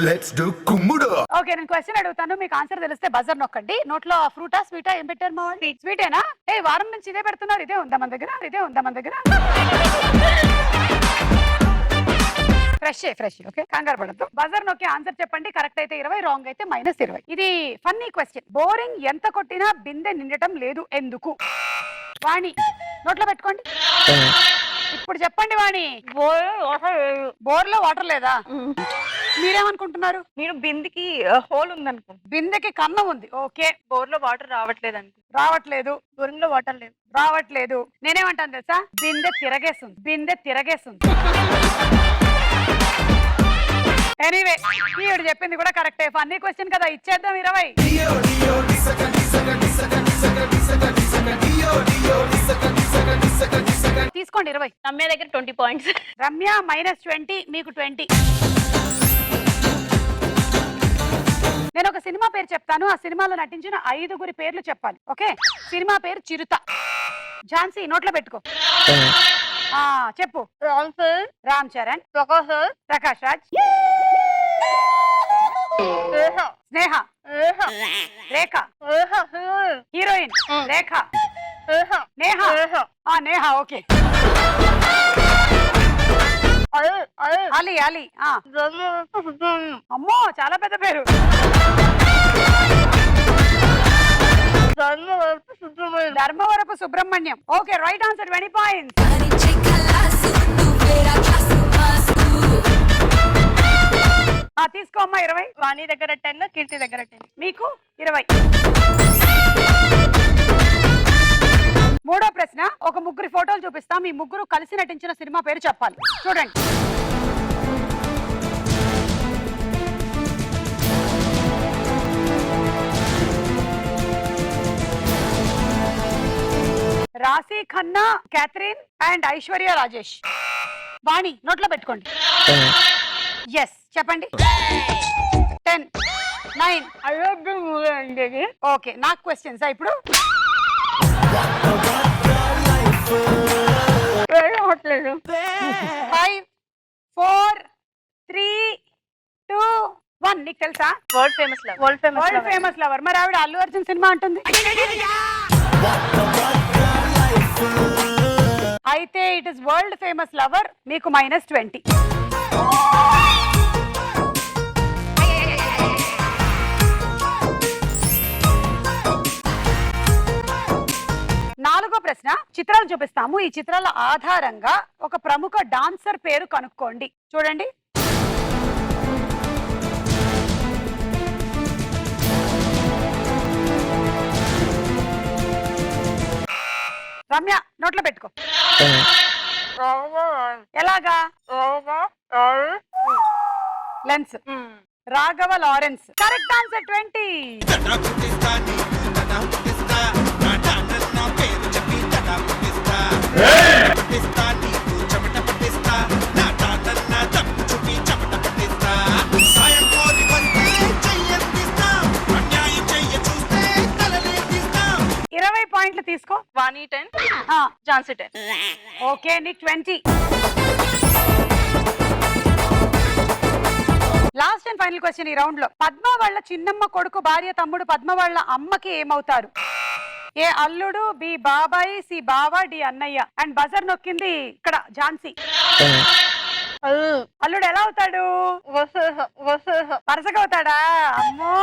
Let's do కుమ్ముడు. Okay, నేను question అడుగుతాను, మీకు ఆన్సర్ తెలిస్తే బజర్ నొక్కండి. నోట్లో ఫ్రూటా స్వీటా ఏం పెట్టారు మా వాళ్ళు? స్వీటేనా? ఏ వారం నుంచి ఇదే పెడుతున్నారు, ఇదే ఉందా మన దగ్గర, ఇదే ఉందా మన దగ్గర? ఫ్రెష్. ఓకే, కంగారు పడద్దు. బజర్ నొక్కి ఆన్సర్ చెప్పండి. కరెక్ట్ అయితే 20, రాంగ్ అయితే -20. ఇది ఫన్నీ క్వశ్చన్. బోరింగ్ ఎంత కొట్టినా బిందె నిండటం లేదు ఎందుకు? వాణి నోట్లో పెట్టుకోండి. ఇప్పుడు చెప్పండి వాణి. బోర్ లో వాటర్ లేదా? మీరేమనుకుంటున్నారు? నేను బిందెకి హోల్ ఉంది అనుకుంటా. బిందెకి కన్నం ఉంది. ఓకే, బోర్ లో వాటర్ రావట్లేదు అండి. రావట్లేదు. బోరింగ్ లో వాటర్ లేదు. రావట్లేదు. నేనేమంటాను తెలుసా? బిందె తిరగేస్తుంది. ఎనీవే, ఈవిడ చెప్పింది కూడా కరెక్టే. ఫన్నీ క్వశ్చన్ కదా, ఇచ్చేద్దాం 20. తీసుకోండి 20. రమ్య దగ్గర 20 పాయింట్స్. రమ్య -20, మీకు 20. నేను ఒక సినిమా పేరు చెప్తాను, ఆ సినిమాలో నటించిన 5 పేర్లు చెప్పాలి. ఓకే, సినిమా పేరు చిరుత. ఝాన్సీ నోట్లో పెట్టుకో. చెప్పు. రామ్ చరణ్, ప్రకాష్ రాజ్, స్నేహ, రేఖ, హీరోయిన్ రేఖ, నేహ. ఓకే, అలీ. అమ్మో, చాలా పెద్ద పేరు. Dharmavarapu Subrahmanyam. Okay, right answer, 20 points. తీసుకో అమ్మా 20. వాణి దగ్గర 10, కీర్తి దగ్గర 10, మీకు 20. మూడో ప్రశ్న, ఒక ముగ్గురి ఫోటోలు చూపిస్తాం, ఈ ముగ్గురు కలిసి నటించిన సినిమా పేరు చెప్పాలి. చూడండి. రాశి ఖన్నా, క్యాథరిన్ అండ్ ఐశ్వర్య రాజేష్. వాణి నోట్లో పెట్టుకోండి. ఎస్, చెప్పండి. 10, 9. ఓకే, నాకు క్వశ్చన్స్ ఇప్పుడు. 5, 4, 3, 2, 1. నీకు తెలుసా? World famous lover. మరి ఆవిడ అల్లు అర్జున్ సినిమా అంటుంది. అయితే it is world famous lover. మీకు -20. నాలుగో ప్రశ్న, చిత్రాలు చూపిస్తాము, ఈ చిత్రాల ఆధారంగా ఒక ప్రముఖ డాన్సర్ పేరు కనుక్కోండి. చూడండి. రమ్య నోట్లో పెట్టుకో. ఎలాగా? Lens. Raghava Lawrence. Correct answer, 20. పాయింట్లు తీసుకో. వాణి 10, ఝాన్సీ 10. ఓకే, నీకు 20. లాస్ట్ అండ్ ఫైనల్ క్వశ్చన్ ఈ రౌండ్ లో. పద్మ వాళ్ళ చిన్నమ్మ కొడుకు భార్య తమ్ముడు పద్మ వాళ్ళ అమ్మకి ఏమవుతారు? ఏ అల్లుడు, బి బాబాయి, సి బావ, డి అన్నయ్య. అండ్ బజర్ నొక్కింది ఇక్కడ ఝాన్సీ. అల్లుడు ఎలా అవుతాడు? వరుసగా అవుతాడా? అమ్మో.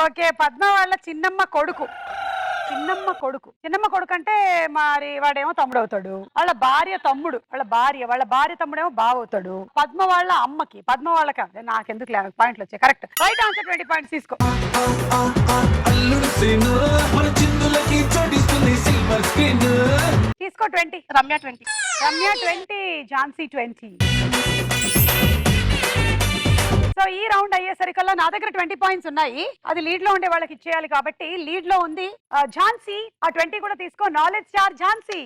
ఓకే, పద్మ వాళ్ళ చిన్నమ్మ కొడుకు అంటే మరి వాడేమో తమ్ముడు అవుతాడు. వాళ్ళ భార్య తమ్ముడు, వాళ్ళ భార్య తమ్ముడేమో బావ అవుతాడు. పద్మ వాళ్ళ అమ్మకి, పద్మ వాళ్ళకి నాకెందుకు పాయింట్లు వచ్చాయి. కరెక్ట్, రైట్ ఆన్సర్, 20 పాయింట్స్ తీసుకో. తీసుకో 20. రమ్య 20, ఝాన్సీ 20. సో ఈ రౌండ్ అయ్యేసరికల్లా నా దగ్గర 20 పాయింట్స్ ఉన్నాయి. అది లీడ్ లో ఉండే వాళ్ళకి ఇచ్చేయాలి కాబట్టి లీడ్ లో ఉంది ఝాన్సీ. ఆ 20 కూడా తీసుకో. Knowledge star Jhansi.